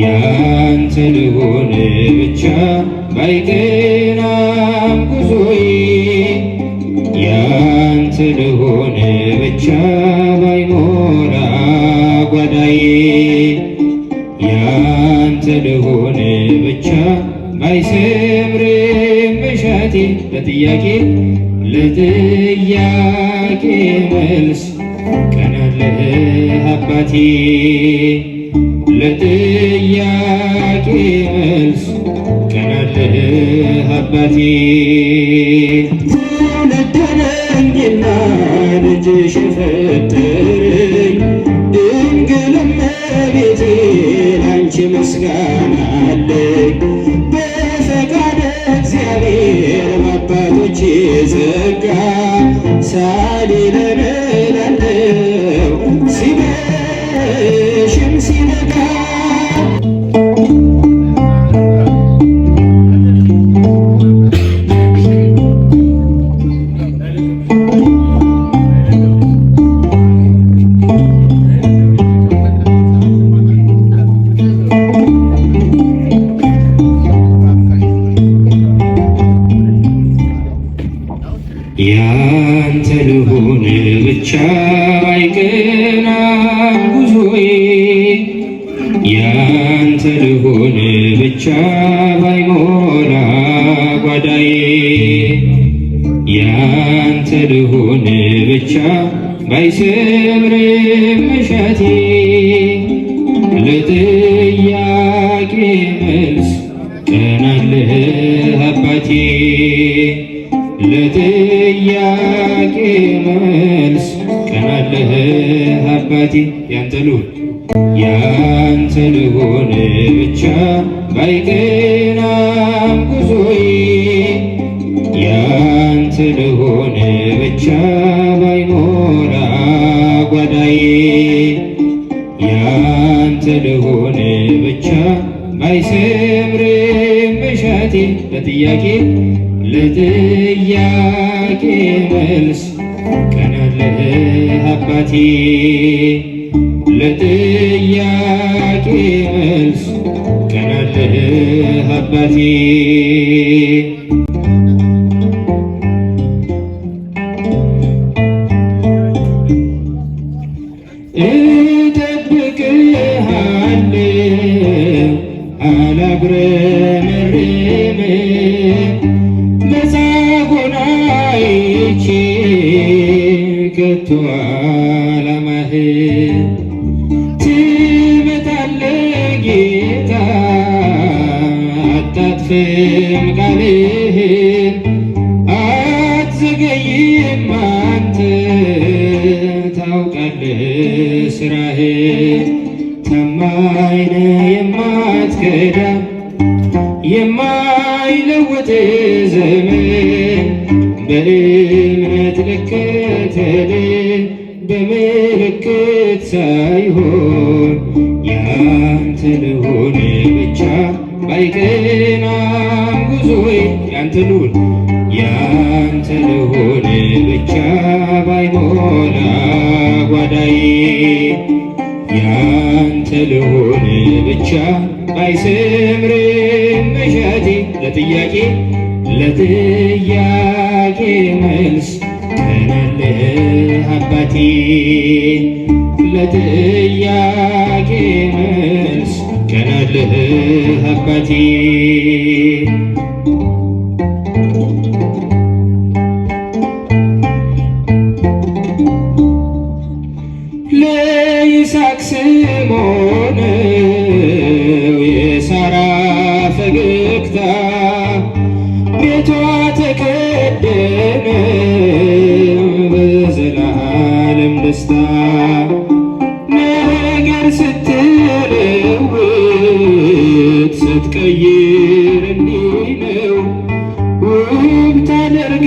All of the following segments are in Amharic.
ያንተ ልሆን ብቻ ባይቀናም ጉዞዬ ያንተ ልሆን ብቻ ባይሞላ ጓዳዬ ያንተ ልሆን ብቻ ባይሰምር መሻቴ ለጥያቄ መልስ ቀናለህ አባቴ ለጥያቄ መልስ ቀናለህ አባቴ ትውልድነኝና ልጅሽ ፈጠረኝ ድንግል እመቤቴ ላንቺ ምስጋና አለኝ በፈቃደ እግዚአብሔር በአባቶቼ ጸጋ ሳሊለነ እላለሁ ሲመሽም ሲነጋ ያንተ ልሆን ብቻ ባይቀናም ጉዞዬ ያንተ ልሆን ብቻ ባይሞላ ጓዳዬ ያንተ ልሆን ብቻ ባይሰምር መሻቴ ለጥያቄ መልስ ቀናለህ አባቴ ለጥያቄ መልስ ቀናለህ አባቴ ያንተ ልሆን ብቻ ባይቀናም ጉዞዬ ያንተ ልሆን ብቻ ባይሞላ ጓዳዬ ያንተ ልሆን ብቻ ባይሰምር መሻቴ ለጥያቄ መልስ ቀናለህ አባቴ ለጥያቄ መልስ ቀናለህ አባቴ እጠብቅሃለሁ አላጉረመርምም መጻጉዕን አይቼ ከቶ አላማህ ትመጣለህ ጌታ አታጥፍም ቃልህን አትዘገይም አንተ ታውቃለህ ስራህን ታማኝ ነህ የማትከዳ የማይለወጥ ዘመን በእምነት ልከተል በምልክት ሳይሆን ያንተ ልሆን ብቻ ባይቀናም ጉዞዬ ያንተ ልሆን ብቻ ባይሞላ ጓዳዬ ያንተ ልሆን ብቻ ባይሰምር መሻቴ ለጥያቄ መልስ ቀናለህ አባቴ ለጥያቄ መልስ ቀናለህ አባቴ ለይስሐቅ ስምዖን የሳራ ፈገግታ ቤቷ ተከደነ በዘላለም ደስታ ነገር ስትለውጥ ስትቀይር እንዲህ ነው ውብ ታደርገዋለህ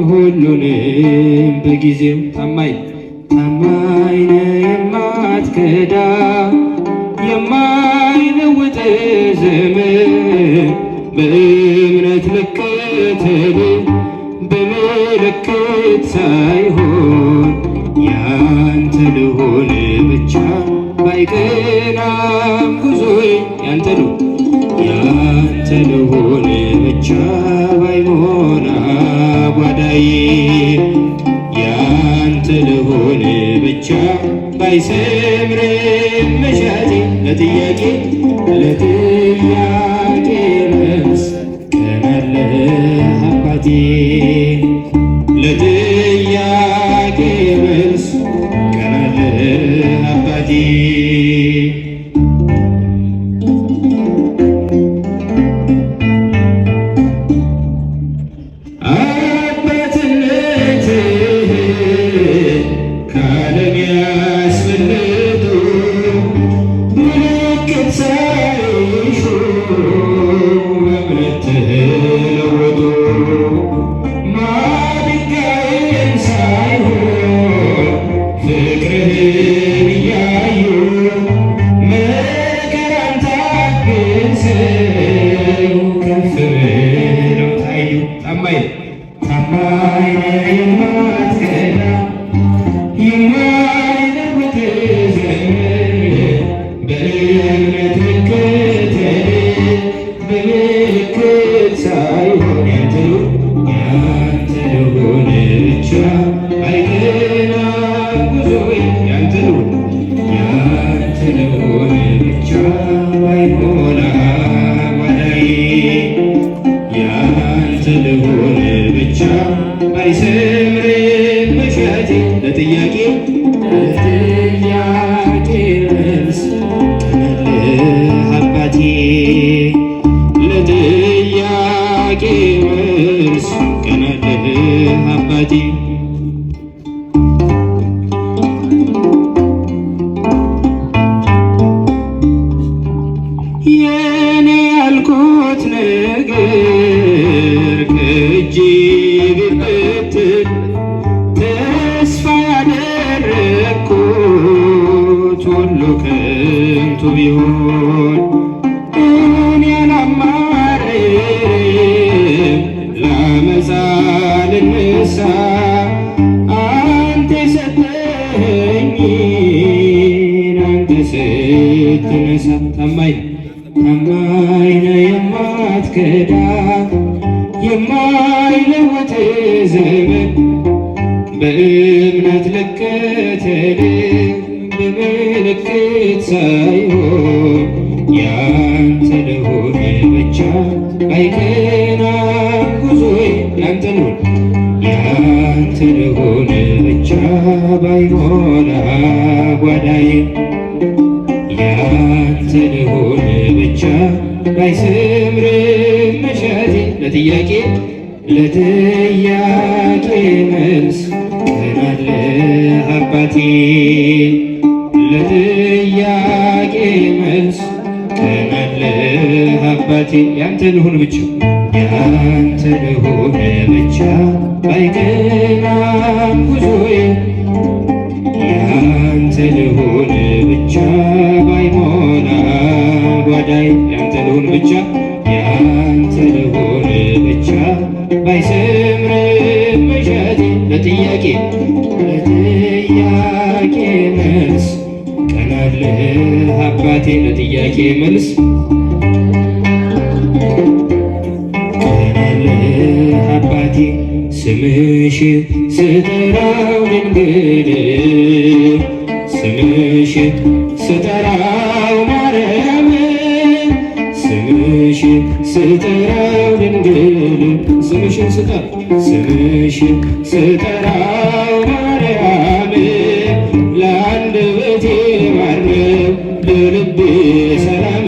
ሁሉንም በጊዜው ታማኝ ነህ የማትከዳ የማይለውጥ ዘመን በእምነት ልከተል በምልክት ሳይሆን ያንተ ልሆን ብቻ ባይቀናም ጉዞዬ ያንተ ነው ያንተ ልሆን ብቻ ባይሞላ ጓዳዬ ያንተ ልሆን ብቻ ባይሰምርም መሻቴ ለጥያቄ መልስ ቀን አለ አባቴ ለጥያቄ መልስ ቀን አለ አባቴ ለጥያቄ መልስ ቀን አለ አባቴ ለጥያቄ መልስ ቀን አለ አባቴ የኔ ያልኩት ነገር ከእጄ ቢበትን ተስፋ ያደረግኩት ሁሉ ከንቱ ቢሆን እኔ አላማርርም ላመፃ ልነሳ አንተ የሰጠኸኝን አንተ ስትነሳ ታማኝ ነህ የማትከዳ የማይለወጥ ዘመን በእምነት ልከተልህ በምልክት ሳይሆን ያንተ ልሆን ብቻ ባይቀናም ጉዞዬ ያንተ ልሆን ያንተ ልሆን ብቻ ባይሞላ ጓዳዬ ያንተ ልሆን ብቻ ባይሰምርም መሻቴ ለጥያቄ መልስ ቀን አለ አባቴ ለጥያቄ መልስ ቀን አለ አባቴ ያንተ ልሁን ብቻ ያንተ ልሁን ብቻ ባይቀናም ጉዞዬ ያንተ ልሁን ብቻ ባይሞላ ጓዳዬ ያንተ ልሁን ብቻ ያንተ ልሁን ብቻ ባይሰምርም መሻቴ ለጥያቄ መልስ ቀን አለ አባቴ ለጥያቄ መልስ ቀን አለ አባቴ ስምሽ ስጠራው ድንግል ስምሽ ስጠራው ማርያም ስምሽ ስጠራው ድንግል ስምሽን ስጠራው ማርያም ለአንደበቴ ማር ነው ለልቤ ሰላም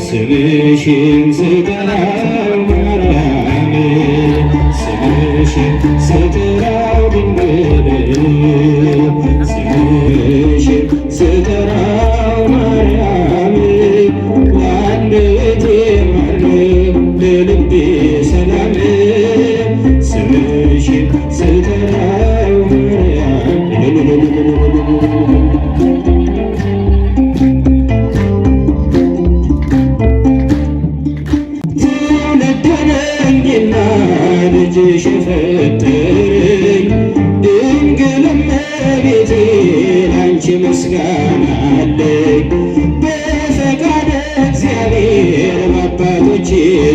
ስምሽን ስጠራው ማርያም ስምሽን ስጠራው ድንግል ስምሽን ስጠራው ማርያም ለአንደበቴ ማር ነው ለልቤ ሰላም ስምሽን ስጠራው ማርያም ትውልድ ነኝና ልጅሽ የፈጠረኝ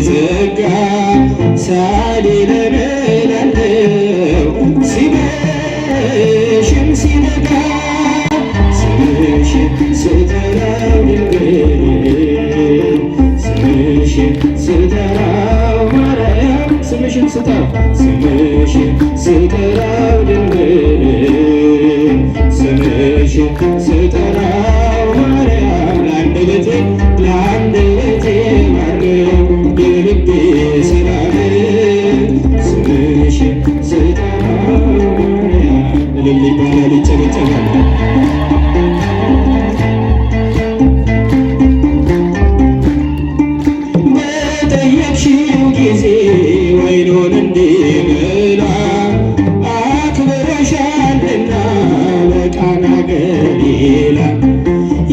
ጸጋ ሳሊለነ እላለሁ ሲመሽም ሲነጋ ስምሽን ስጠራው ድንግል ስምሽን ስጠራው ማርያም ስምሽን ስጠራው ድንግል ስምሽን ስጠራው ማርያም ለአንደበቴ ማርያም የልቤ ሰላም ስምሽን ስጠራው ማርያም እልል ይባላል ይጨበጨባል። በጠየቅሽው ጊዜ ወይኑን እንዲሞላ አክብረሻልና በቃና ገሊላ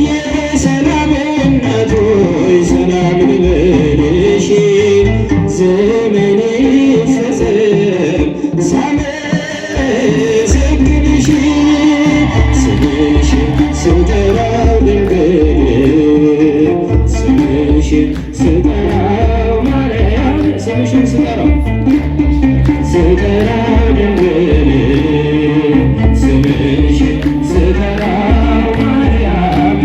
የሰላም እናት ሆይ ሰላም ልበልሽ ዘመኔ ይፈጸም ሳመሰግንሽ ስምሽን ስጠራው ድንግል ስምሽን ስጠራው ማርያም ስምሽን ስጠራው ድንግል ስምሽን ስጠራው ማርያም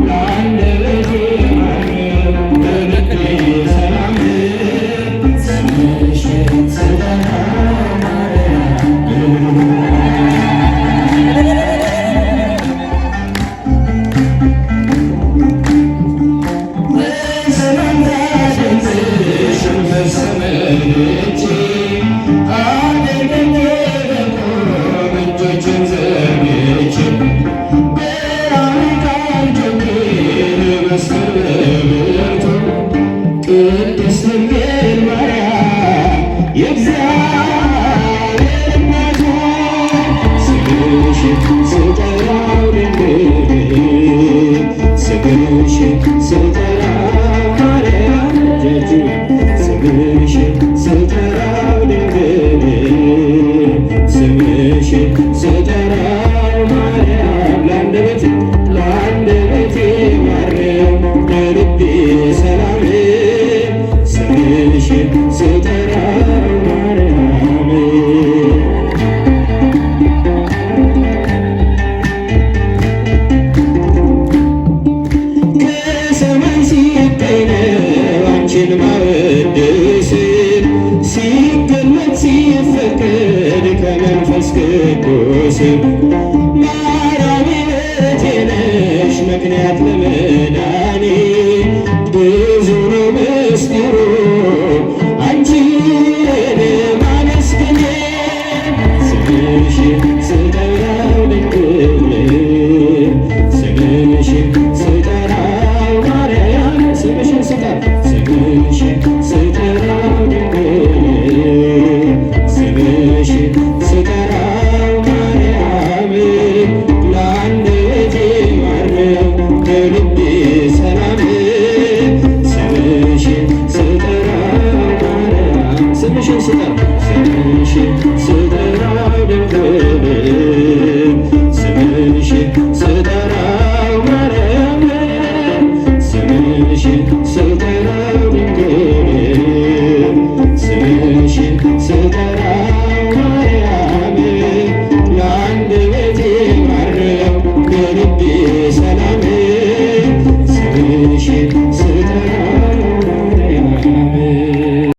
ለአንደበቴ ማርያም ለልቤ ሰላም ስምሽን ስጠራው ማርያም ቅድስት ድንግል ማርያም የእግዚአብሔር እናት ስምሽን ስጠራው ድንግል ስምሽን ስጠራው ማርያም ጀጁ ስምሽን ስጠራው ድንግል ስምሽን ስጠራው ማርያም ለአንደበቴ ማርያም ለልቤ ሰላም ስምሽን ስጠራው ማርያም ከሰማይ ሲገኝ ነው አንቺን ማወደስ ሲገለጥ ሲፈቀድ ከመንፈስ ቅዱስ ማርያም ሕይወቴ ነሽ ምክንያት